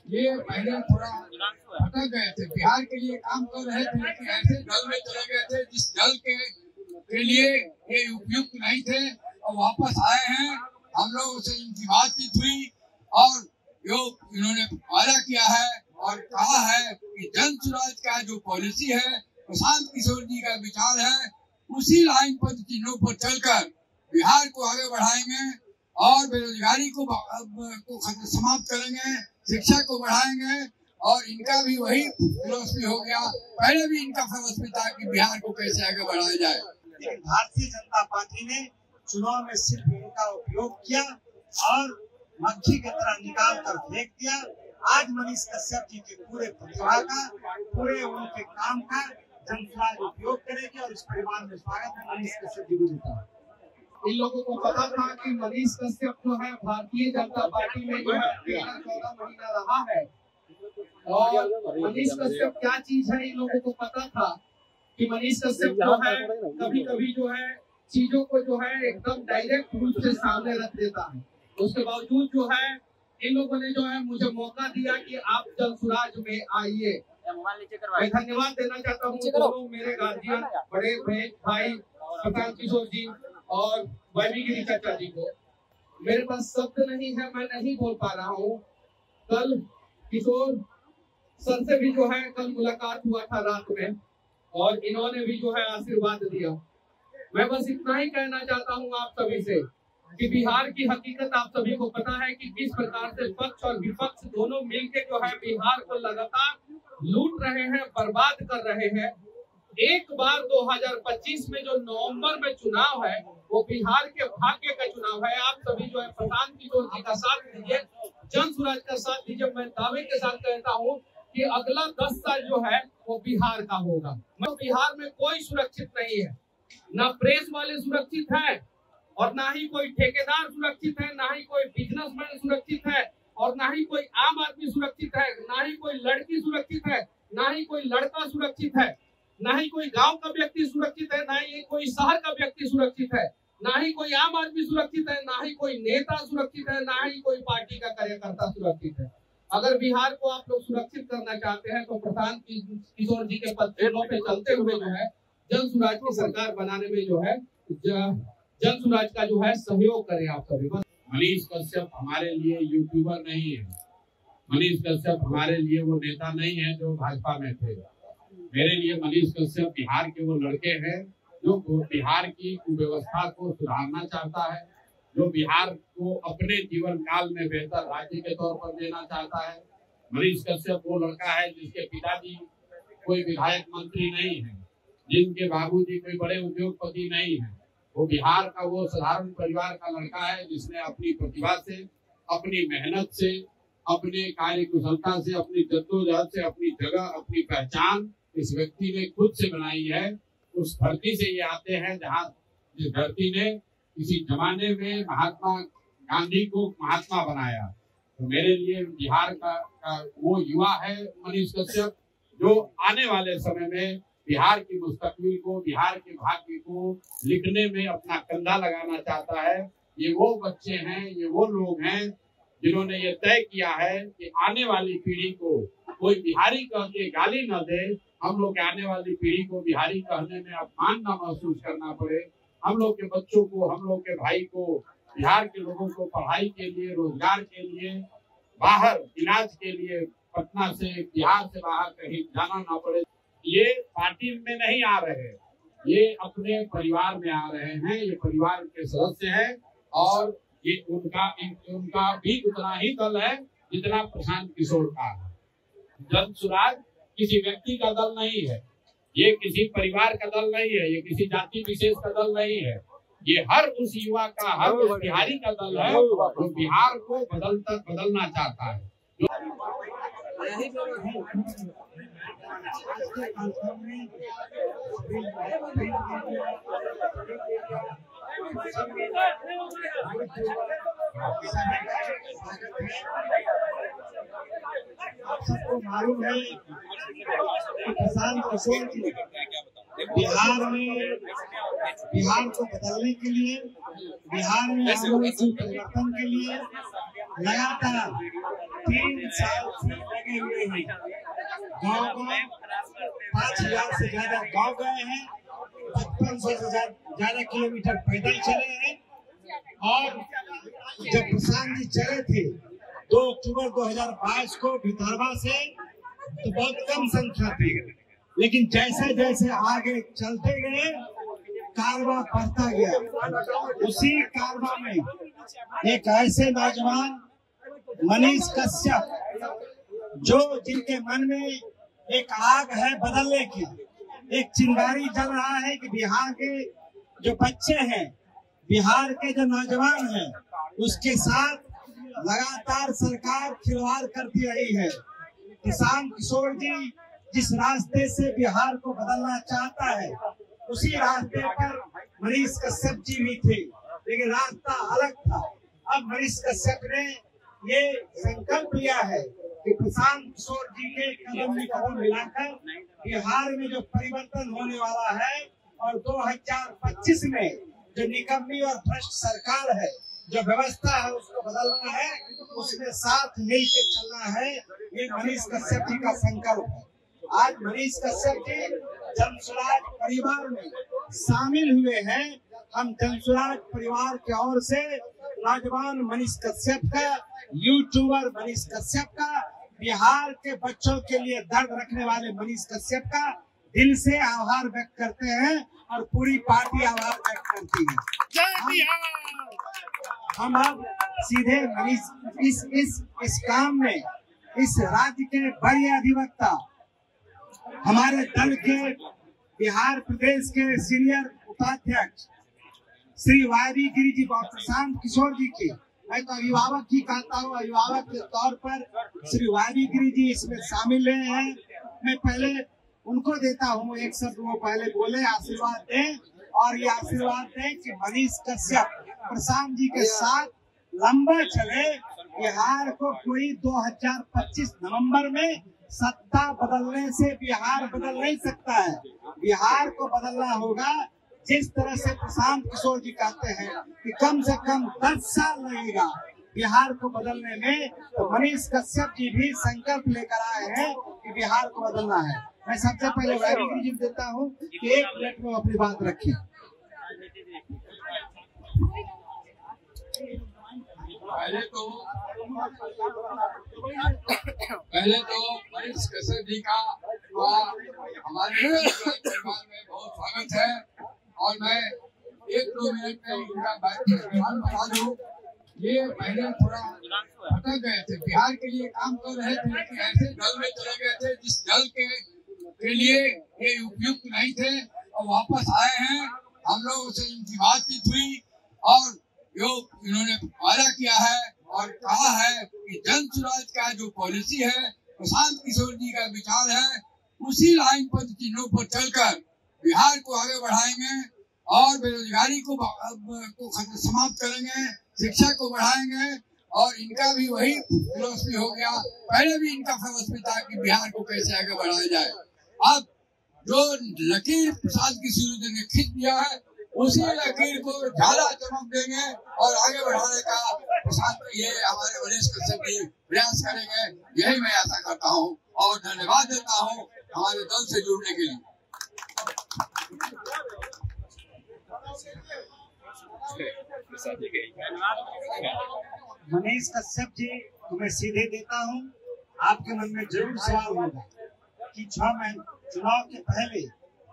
ये पहले थोड़ा भटक गए थे, बिहार के लिए काम कर रहे थे, लेकिन ऐसे दल में चले गए थे जिस दल के लिए ये उपयुक्त नहीं थे, और वापस आए हैं। हम लोगों से इनकी बातचीत हुई और जो इन्होंने वादा किया है और कहा है कि जन सुराज का जो पॉलिसी है, प्रशांत किशोर जी का विचार है, उसी लाइन पर चिन्हों पर चलकर बिहार को आगे बढ़ाएंगे और बेरोजगारी को समाप्त करेंगे, शिक्षा को बढ़ाएंगे। और इनका भी वही फिलॉसफी हो गया, पहले भी इनका फिलॉसफी था कि बिहार को कैसे आगे बढ़ाया जाए। लेकिन भारतीय जनता पार्टी ने चुनाव में सिर्फ इनका उपयोग किया और मक्खी की तरह निकाल कर फेंक दिया। आज मनीष कश्यप जी के पूरे प्रतिभा का, पूरे उनके काम का जनसुराज उपयोग करेगी और इस परिवार में स्वागत है मनीष कश्यप जी को। इन लोगों को पता था कि मनीष कश्यप जो है भारतीय जनता पार्टी में जो है 13-14 महीना रहा है, और मनीष कश्यप क्या चीज है इन लोगों को पता था कि मनीष कश्यप जो है कभी कभी जो है चीजों को जो है एकदम डायरेक्ट रूप से सामने रख देता है। उसके बावजूद जो है इन लोगों ने जो है मुझे मौका दिया कि आप जनसुराज में आइए। मैं धन्यवाद देना चाहता हूँ दोनों मेरे गार्जियन, बड़े भाई प्रशांत किशोर जी और वाल्मीकि चाचा जी को। मेरे पास शब्द नहीं है, मैं नहीं बोल पा रहा हूँ। कल किशोर सर से भी जो है कल मुलाकात हुआ था रात में, और इन्होंने भी जो है आशीर्वाद दिया। मैं बस इतना ही कहना चाहता हूँ आप सभी से कि बिहार की हकीकत आप सभी को पता है कि किस प्रकार से पक्ष और विपक्ष दोनों मिलकर जो है बिहार को लगातार लूट रहे हैं, बर्बाद कर रहे हैं। एक बार 2025 में जो नवंबर में चुनाव है वो बिहार के भाग्य का चुनाव है। आप सभी जो है प्रशांत किशोर जी का साथ दीजिए, जनसुराज का साथ दीजिए। मैं दावे के साथ कहता हूँ कि अगला 10 साल जो है वो बिहार का होगा। बिहार में कोई सुरक्षित नहीं है, ना प्रेस वाले सुरक्षित है और ना ही कोई ठेकेदार सुरक्षित है, ना ही कोई बिजनेसमैन सुरक्षित है, और ना ही कोई आम आदमी सुरक्षित है, ना ही कोई लड़की सुरक्षित है, ना ही कोई लड़का सुरक्षित है, ना ही कोई गांव का व्यक्ति सुरक्षित है, ना ही कोई शहर का व्यक्ति सुरक्षित है, ना ही कोई आम आदमी सुरक्षित है, ना ही कोई नेता सुरक्षित है, ना ही कोई पार्टी का कार्यकर्ता सुरक्षित है। अगर बिहार को आप लोग सुरक्षित करना चाहते हैं तो प्रशांत किशोर जी के पत्रों पे चलते हुए जो है जनसुराज की सरकार बनाने में जो है जनसुराज का जो है सहयोग करें आप सभी। मनीष कश्यप हमारे लिए यूट्यूबर नहीं है, मनीष कश्यप हमारे लिए वो नेता नहीं है जो भाजपा में थे। मेरे लिए मनीष कश्यप बिहार के वो लड़के हैं जो बिहार की कुव्यवस्था को सुधारना चाहता है, जो बिहार को अपने जीवन काल में बेहतर राज्य के तौर पर देना चाहता है। मनीष कश्यप वो लड़का है जिसके पिताजी कोई विधायक मंत्री नहीं है, जिनके बाबूजी कोई बड़े उद्योगपति नहीं है। वो बिहार का वो साधारण परिवार का लड़का है जिसने अपनी प्रतिभा से, अपनी मेहनत से, अपने कार्य कुशलता से, अपनी जद्दोजहद से अपनी जगह, अपनी पहचान इस व्यक्ति ने खुद से बनाई है। उस धरती से ये आते हैं जहाँ जिस धरती ने किसी जमाने में महात्मा गांधी को महात्मा बनाया। तो मेरे लिए बिहार का वो युवा है मनीष कश्यप, जो आने वाले समय में बिहार की मुस्तकबिल को, बिहार के भाग्य को लिखने में अपना कंधा लगाना चाहता है। ये वो बच्चे हैं, ये वो लोग हैं जिन्होंने ये तय किया है कि आने वाली पीढ़ी को कोई बिहारी कह के गाली न दे, हम लोग के आने वाली पीढ़ी को बिहारी कहने में अपमान न महसूस करना पड़े। हम लोग के बच्चों को, हम लोग के भाई को, बिहार के लोगों को पढ़ाई के लिए, रोजगार के लिए, बाहर इलाज के लिए पटना से, बिहार से बाहर कहीं जाना ना पड़े। ये पार्टी में नहीं आ रहे, ये अपने परिवार में आ रहे हैं, ये परिवार के सदस्य हैं और ये उनका भी उतना ही दल है जितना प्रशांत किशोर का है। जनसुराज किसी व्यक्ति का दल नहीं है, ये किसी परिवार का दल नहीं है, ये किसी जाति विशेष का दल नहीं है, ये हर उस युवा का, हर उस बिहारी का दल है जो बिहार को बदलना चाहता है। सबको मालूम है प्रशांत किशोर जी बिहार में, बिहार को बदलने के लिए, बिहार में आमूल परिवर्तन के लिए लगातार 3 साल से लगे हुए हैं। गाँव में 5000 से ज्यादा गाँव गए हैं, 5500 से ज्यादा किलोमीटर पैदल चले हैं। और जब प्रशांत जी चले थे 2 अक्टूबर 2022 को भितरवा से, तो बहुत कम संख्या थी, लेकिन जैसे जैसे आगे चलते गए कारवां बढ़ता गया। उसी कारवां में एक ऐसे नौजवान मनीष कश्यप, जो जिनके मन में एक आग है बदलने की, एक चिंगारी जल रहा है कि बिहार के जो बच्चे हैं, बिहार के जो नौजवान हैं, उसके साथ लगातार सरकार खिलवाड़ करती रही है। प्रशांत किशोर जी जिस रास्ते से बिहार को बदलना चाहता है, उसी रास्ते पर मनीष कश्यप जी भी थे, लेकिन रास्ता अलग था। अब मनीष कश्यप ने ये संकल्प लिया है कि प्रशांत किशोर जी के कदम में कदम मिलाकर बिहार में जो परिवर्तन होने वाला है और 2025 में जो निकम्मी और भ्रष्ट सरकार है, जो व्यवस्था है, उसको बदलना है, उसमें साथ मिलकर चलना है। ये मनीष कश्यप जी का संकल्प है। आज मनीष कश्यप जी जनसुराज परिवार में शामिल हुए हैं। हम जनसुराज परिवार की ओर से नौजवान मनीष कश्यप का, यूट्यूबर मनीष कश्यप का, बिहार के बच्चों के लिए दर्द रखने वाले मनीष कश्यप का दिल से आभार व्यक्त करते हैं और पूरी पार्टी आभार व्यक्त करती है। जय बिहार। हम अब सीधे मनीष इस काम में इस राज्य के बड़े अधिवक्ता, हमारे दल के बिहार प्रदेश के सीनियर उपाध्यक्ष श्री वायवी गिरी जी और प्रशांत किशोर जी की, मैं तो अभिभावक ही कहता हूँ, अभिभावक के तौर पर श्री वायवी गिरी जी इसमें शामिल रहे हैं। मैं पहले उनको देता हूँ एक शब्द, वो पहले बोले, आशीर्वाद दें और ये आशीर्वाद दें कि मनीष कश्यप प्रशांत जी के साथ लंबा चले। बिहार को कोई 2025 नवंबर में सत्ता बदलने से बिहार बदल नहीं सकता है। बिहार को बदलना होगा जिस तरह से प्रशांत किशोर जी कहते हैं कि कम से कम 10 साल लगेगा बिहार को बदलने में, तो मनीष कश्यप जी भी संकल्प लेकर आए हैं कि बिहार को बदलना है। मैं सबसे पहले वायवी जी देता हूँ कि 1 मिनट में अपनी बात रखें। पहले तो मनीष कश्यप जी का हमारे परिवार में बहुत स्वागत है और मैं 1-2 मिनट में इनका बात बता दूं। ये पहले थोड़ा भटक गए थे, बिहार के लिए काम कर रहे थे, लेकिन ऐसे दल में चले गए थे जिस दल के लिए ये उपयुक्त नहीं थे और वापस आए हैं। हम लोगों से इनकी बातचीत हुई और जो इन्होंने वादा किया है और कहा है कि जन सुराज का जो पॉलिसी है, प्रशांत किशोर जी का विचार है, उसी लाइन पर चिन्हों पर चलकर बिहार को आगे बढ़ाएंगे और बेरोजगारी को समाप्त करेंगे, शिक्षा को बढ़ाएंगे। और इनका भी वही फिलॉसफी हो गया। पहले भी इनका फिलॉसफी था कि बिहार को कैसे आगे बढ़ाया जाए। अब जो लकीर प्रशांत किशोर जी ने खींच दिया है, उसी लकीर को ज्यादा चमक देंगे और आगे बढ़ाने का प्रशांत ये हमारे मनीष कश्यप जी प्रयास करेंगे। यही मैं आशा करता हूँ और धन्यवाद देता हूँ हमारे दल से जुड़ने के लिए। मनीष कश्यप जी को मैं सीधे देता हूँ। आपके मन में जरूर सवाल होगा कि 6 महीने चुनाव के पहले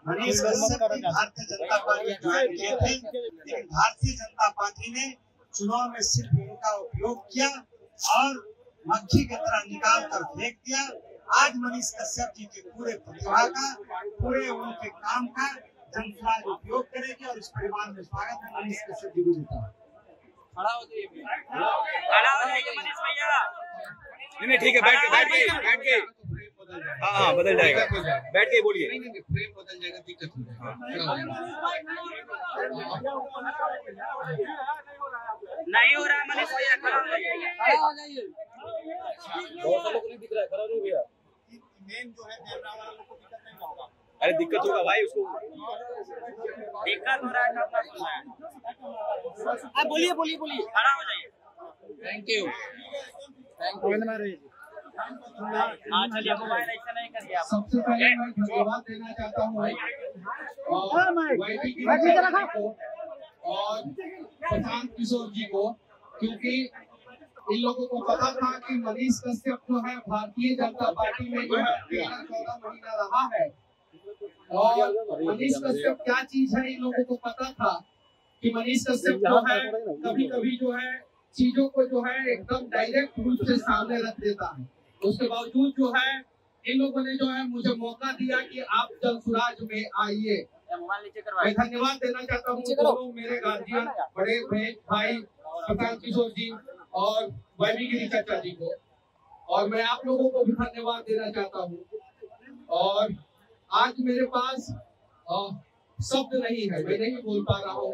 मनीष कश्यप जी भारतीय जनता पार्टी ज्वाइन किए थे, लेकिन भारतीय जनता पार्टी ने चुनाव में सिर्फ इनका उपयोग किया और मक्खी की तरह निकाल कर फेंक दिया। आज मनीष कश्यप जी के पूरे प्रतिभा का, पूरे उनके काम का जनसुराज उपयोग करेगी और इस परिवार में स्वागत है। मनीष कश्यप जी को देता हूँ। खड़ा हो जाइए मनीष भैया। नहीं ठीक है, बैठ के हाँ बदल जाएगा, बैठ के बोलिए। फ्रेम बदल जाएगा, दिक्कत हो जाएगा। नहीं हो रहा है मनीष भैया, खड़ा हो जाइए। बहुत सारे लोग नहीं दिख रहा है, खड़ा हो भैया। मेन जो है कैमरा वाला लोग को दिक्कत नहीं होगा। अरे दिक्कत होगा भाई, उसको दिक्कत हो रहा है। आप बोलिए, खड़ा हो जाइए। Thank you. चलिए मोबाइल ऐसा नहीं करिए आप। सबसे पहले मैं धन्यवाद देना चाहता हूँ और प्रशांत किशोर जी को, क्योंकि इन लोगों को पता था कि मनीष कश्यप जो है भारतीय जनता पार्टी में जो है 13-14 महीना रहा है, और मनीष कश्यप क्या चीज है इन लोगों को पता था कि मनीष कश्यप जो है कभी कभी जो है चीजों को जो है एकदम डायरेक्ट रूप से सामने रख देता है। उसके बावजूद जो है इन लोगों ने जो है मुझे मौका दिया कि आप जनसुराज में आइए। मैं धन्यवाद देना चाहता हूँ दोनों मेरे गार्जियन, बड़े भाई प्रशांत किशोर जी और वाल्मीकि चाचा जी को, और मैं आप लोगों को भी धन्यवाद देना चाहता हूँ। और आज मेरे पास शब्द नहीं है, मैं नहीं बोल पा रहा हूँ,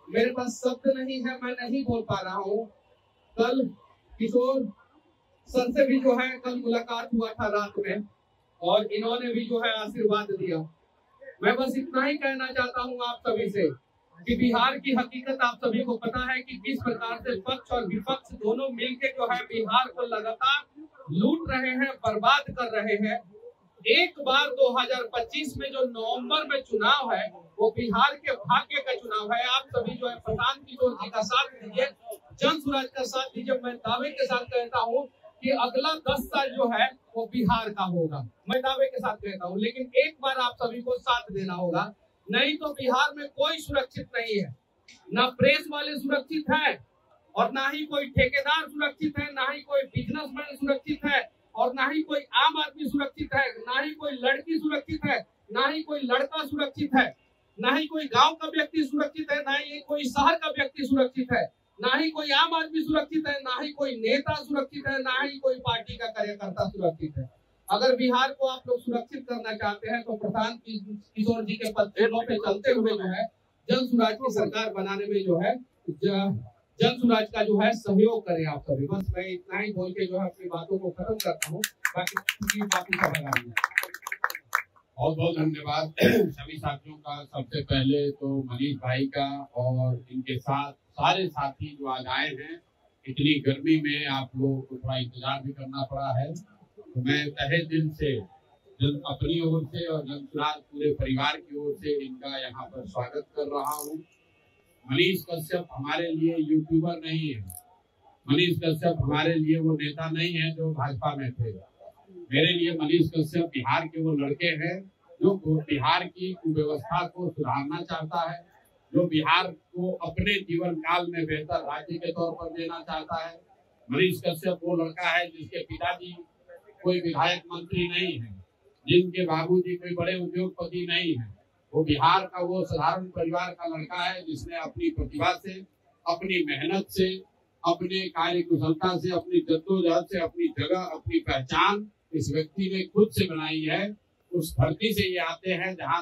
मेरे पास शब्द नहीं है, मैं नहीं बोल पा रहा हूँ। कल किशोर सर से भी जो है कल मुलाकात हुआ था रात में, और इन्होंने भी जो है आशीर्वाद दिया। मैं बस इतना ही कहना चाहता हूँ आप सभी से कि बिहार की हकीकत आप सभी को पता है कि किस प्रकार से पक्ष और विपक्ष दोनों मिलकर जो है बिहार को लगातार लूट रहे हैं, बर्बाद कर रहे हैं। एक बार 2025 में जो नवंबर में चुनाव है वो बिहार के भाग्य का चुनाव है। आप सभी जो है प्रशांत किशोर जी का साथ दीजिए, जनसुराज का साथ दीजिए। मैं दावे के साथ कहता हूँ कि अगला 10 साल जो है वो बिहार का होगा, मैं दावे के साथ कहता हूँ। लेकिन एक बार आप सभी को साथ देना होगा, नहीं तो बिहार में कोई सुरक्षित नहीं है। ना प्रेस वाले सुरक्षित है, और ना ही कोई ठेकेदार सुरक्षित है, ना ही कोई बिजनेसमैन सुरक्षित है, और ना ही कोई आम आदमी सुरक्षित है, ना ही कोई लड़की सुरक्षित है, ना ही कोई लड़का सुरक्षित है, ना ही कोई गांव का व्यक्ति सुरक्षित है, ना ही कोई शहर का व्यक्ति सुरक्षित है, ना ही कोई आम आदमी सुरक्षित है, ना ही कोई नेता सुरक्षित है, ना ही कोई पार्टी का कार्यकर्ता सुरक्षित है। अगर बिहार को आप लोग सुरक्षित करना चाहते हैं तो प्रशांत किशोर जी के पत्रों पे चलते हुए जो है जनसुराज की सरकार बनाने में जो है जनसुराज का जो है सहयोग करें आप सभी। बस मैं इतना ही बोल के जो है अपनी बातों को खत्म करता हूँ, बाकी बहुत बहुत धन्यवाद सभी साथियों का। सबसे पहले तो मनीष भाई का और इनके साथ सारे साथी जो आज आए हैं, इतनी गर्मी में आप लोगों को थोड़ा इंतजार भी करना पड़ा है, तो मैं तहे दिल से अपनी ओर से और जनसुराज पूरे परिवार की ओर से इनका यहाँ पर स्वागत कर रहा हूँ। मनीष कश्यप हमारे लिए यूट्यूबर नहीं है, मनीष कश्यप हमारे लिए वो नेता नहीं है जो भाजपा में थे। मेरे लिए मनीष कश्यप बिहार के वो लड़के हैं जो बिहार की कुव्यवस्था को सुधारना चाहता है, जो बिहार को अपने जीवन काल में बेहतर राज्य के तौर पर देना चाहता है। मनीष कश्यप वो लड़का है जिसके पिताजी कोई विधायक मंत्री नहीं है, जिनके बाबूजी कोई बड़े उद्योगपति नहीं है। वो बिहार का वो साधारण परिवार का लड़का है जिसने अपनी प्रतिभा से, अपनी मेहनत से, अपने कार्य कुशलता से, अपनी जद्दोजहद से अपनी जगह, अपनी पहचान इस व्यक्ति ने खुद से बनाई है। उस धरती से ये आते हैं जहाँ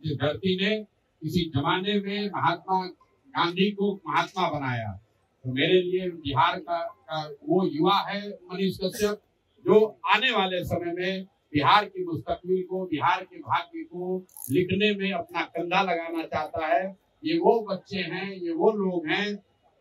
जिस धरती ने किसी जमाने में महात्मा गांधी को महात्मा बनाया। तो मेरे लिए बिहार का वो युवा है मनीष कश्यप, जो आने वाले समय में बिहार की मुस्तकबिल को, बिहार के भाग्य को लिखने में अपना कंधा लगाना चाहता है। ये वो बच्चे हैं, ये वो लोग हैं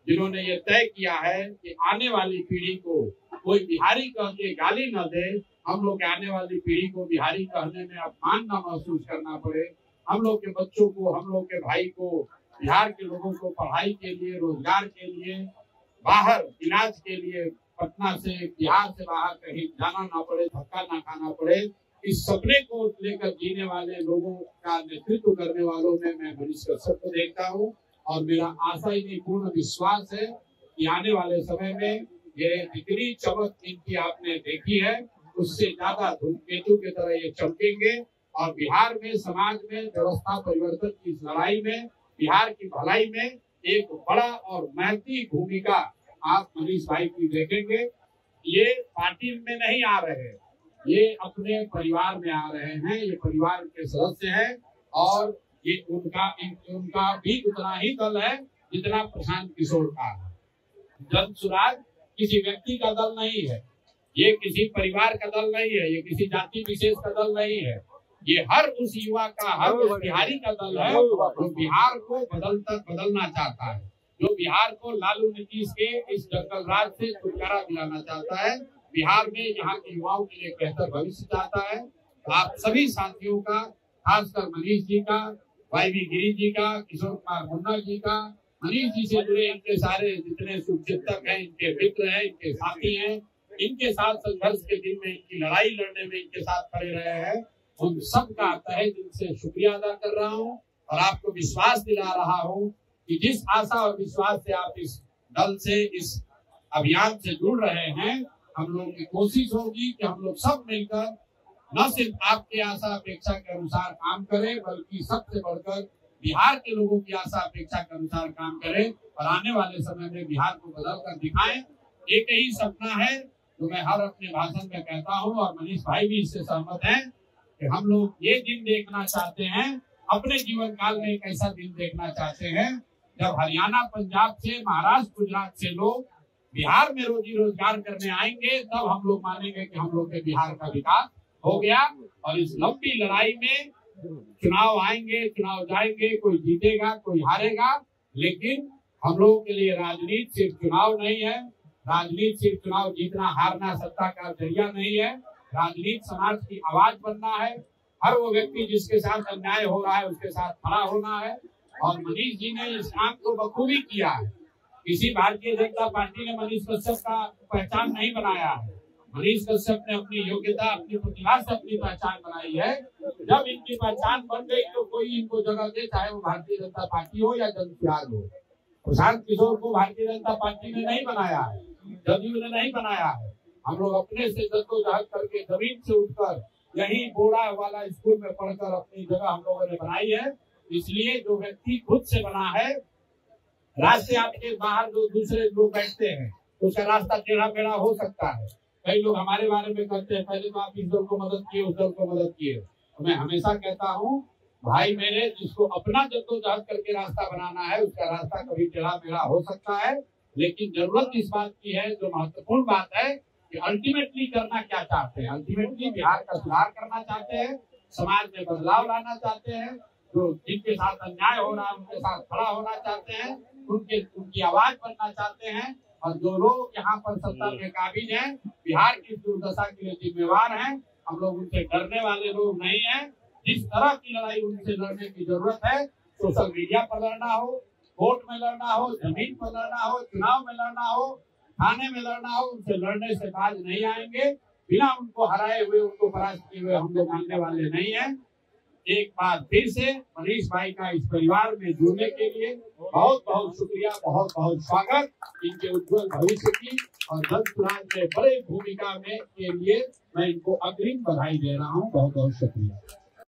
जिन्होंने ये तय किया है कि आने वाली पीढ़ी को कोई बिहारी कह के गाली न दे, हम लोग के आने वाली पीढ़ी को बिहारी कहने में अपमान न महसूस करना पड़े। हम लोग के बच्चों को, हम लोग के भाई को, बिहार के लोगों को पढ़ाई के लिए, रोजगार के लिए, बाहर इलाज के लिए पटना से, बिहार से बाहर कहीं जाना ना पड़े, धक्का ना खाना पड़े। इस सपने को लेकर जीने वाले लोगों का नेतृत्व करने वालों में मैं मनीष कश्यप को देखता हूँ, और मेरा आशा ही नहीं पूर्ण विश्वास है कि आने वाले समय में ये जितनी चमक इनकी आपने देखी है उससे ज्यादा धूमकेतु की तरह ये चमकेंगे, और बिहार में, समाज में व्यवस्था परिवर्तन की इस लड़ाई में, बिहार की भलाई में एक बड़ा और महती भूमिका आप मनीष भाई की देखेंगे। ये पार्टी में नहीं आ रहे, ये अपने परिवार में आ रहे हैं, ये परिवार के सदस्य हैं, और ये उनका भी उतना ही दल है जितना प्रशांत किशोर का है। जनसुराज किसी व्यक्ति का दल नहीं है, ये किसी परिवार का दल नहीं है, ये किसी जाति विशेष का दल नहीं है, ये हर उस युवा का, हर उस बिहारी का दल है जो बिहार को बदलना चाहता है। जो बिहार को लालू नीतीश के इस जंगल राज से छुटकारा दिलाना चाहता है, बिहार में यहाँ के युवाओं के लिए बेहतर भविष्य चाहता है। आप सभी साथियों का, खासकर मनीष जी का, वाईवी गिरी जी का, किशोर कुमार मुन्ना जी का, मनीष जी से जुड़े इनके सारे जितने शुभचिंतक हैं, इनके मित्र हैं, इनके साथी हैं, इनके साथ संघर्ष के दिन में, इनकी लड़ाई लड़ने में इनके साथ खड़े रहे हैं, उन सब का तहे दिल से शुक्रिया अदा कर रहा हूँ और आपको विश्वास दिला रहा हूँ कि जिस आशा और विश्वास से आप इस दल से, इस अभियान से जुड़ रहे हैं, हम लोगों की कोशिश होगी कि हम लोग सब मिलकर न सिर्फ आपकी आशा अपेक्षा के अनुसार काम करें, बल्कि सबसे बढ़कर बिहार के लोगों की आशा अपेक्षा के अनुसार काम करें और आने वाले समय में बिहार को बदल कर दिखाएं। एक ही सपना है जो मैं हर अपने भाषण में कहता हूं और मनीष भाई भी इससे सहमत हैं कि हम लोग ये दिन देखना चाहते हैं, अपने जीवन काल में एक ऐसा दिन देखना चाहते हैं जब हरियाणा, पंजाब से, महाराष्ट्र, गुजरात से लोग बिहार में रोजी रोजगार करने आएंगे, तब हम लोग मानेंगे कि हम लोग के बिहार का विकास हो गया। और इस लंबी लड़ाई में चुनाव आएंगे, चुनाव जाएंगे, कोई जीतेगा, कोई हारेगा, लेकिन हम लोगों के लिए राजनीति सिर्फ चुनाव नहीं है। राजनीति सिर्फ चुनाव जीतना हारना सत्ता का जरिया नहीं है। राजनीति समाज की आवाज बनना है। हर वो व्यक्ति जिसके साथ अन्याय हो रहा है उसके साथ खड़ा होना है और मनीष जी ने इस काम को बखूबी किया है। किसी भारतीय जनता पार्टी ने मनीष कश्यप का पहचान नहीं बनाया है। मनीष कश्यप ने अपनी योग्यता, अपनी प्रतिभा से अपनी पहचान बनाई है। जब इनकी पहचान बन गई तो कोई इनको जगह दे, चाहे वो भारतीय जनता पार्टी हो या जन सुराज हो। प्रशांत किशोर को भारतीय जनता पार्टी ने नहीं बनाया है, जदयू ने नहीं बनाया है। हम लोग अपने से जद्दोजहद करके जमीन से उठकर यही बोड़ा वाला स्कूल में पढ़कर अपनी जगह हम लोगों ने बनाई है। इसलिए जो व्यक्ति खुद से बना है, रास्ते आपके बाहर जो दूसरे लोग बैठते हैं उसका रास्ता टेढ़ा मेढ़ा हो सकता है। कई लोग हमारे बारे में कहते हैं पहले तो आप इस दल को मदद किए, उस दल को मदद किए। तो मैं हमेशा कहता हूँ भाई मेरे, जिसको अपना जद्दोजहद करके रास्ता बनाना है उसका रास्ता कभी टेढ़ा मेढ़ा हो सकता है, लेकिन जरूरत इस बात की है, जो महत्वपूर्ण बात है कि अल्टीमेटली करना क्या चाहते हैं। अल्टीमेटली बिहार का सुधार करना चाहते हैं, समाज में बदलाव लाना चाहते हैं, जो जिनके साथ अन्याय हो रहा है उनके साथ खड़ा होना चाहते हैं, उनकी आवाज बनना चाहते हैं। और जो लोग यहाँ पर सत्ता में काबिज हैं, बिहार की दुर्दशा के लिए जिम्मेवार हैं, हम लोग उनसे डरने वाले लोग नहीं हैं। जिस तरह की लड़ाई उनसे लड़ने की जरूरत है, सोशल मीडिया पर लड़ना हो, कोर्ट में लड़ना हो, जमीन पर लड़ना हो, चुनाव में लड़ना हो, थाने में लड़ना हो, उनसे लड़ने से बाज नहीं आएंगे। बिना उनको हराए हुए, उनको परास्त किए हुए हम लोग मानने वाले नहीं हैं। एक बार फिर से मनीष भाई का इस परिवार में जुड़ने के लिए बहुत बहुत शुक्रिया, बहुत बहुत स्वागत। इनके उज्जवल भविष्य की और जन सुराज में बड़े भूमिका में के लिए मैं इनको अग्रिम बधाई दे रहा हूँ। बहुत बहुत शुक्रिया।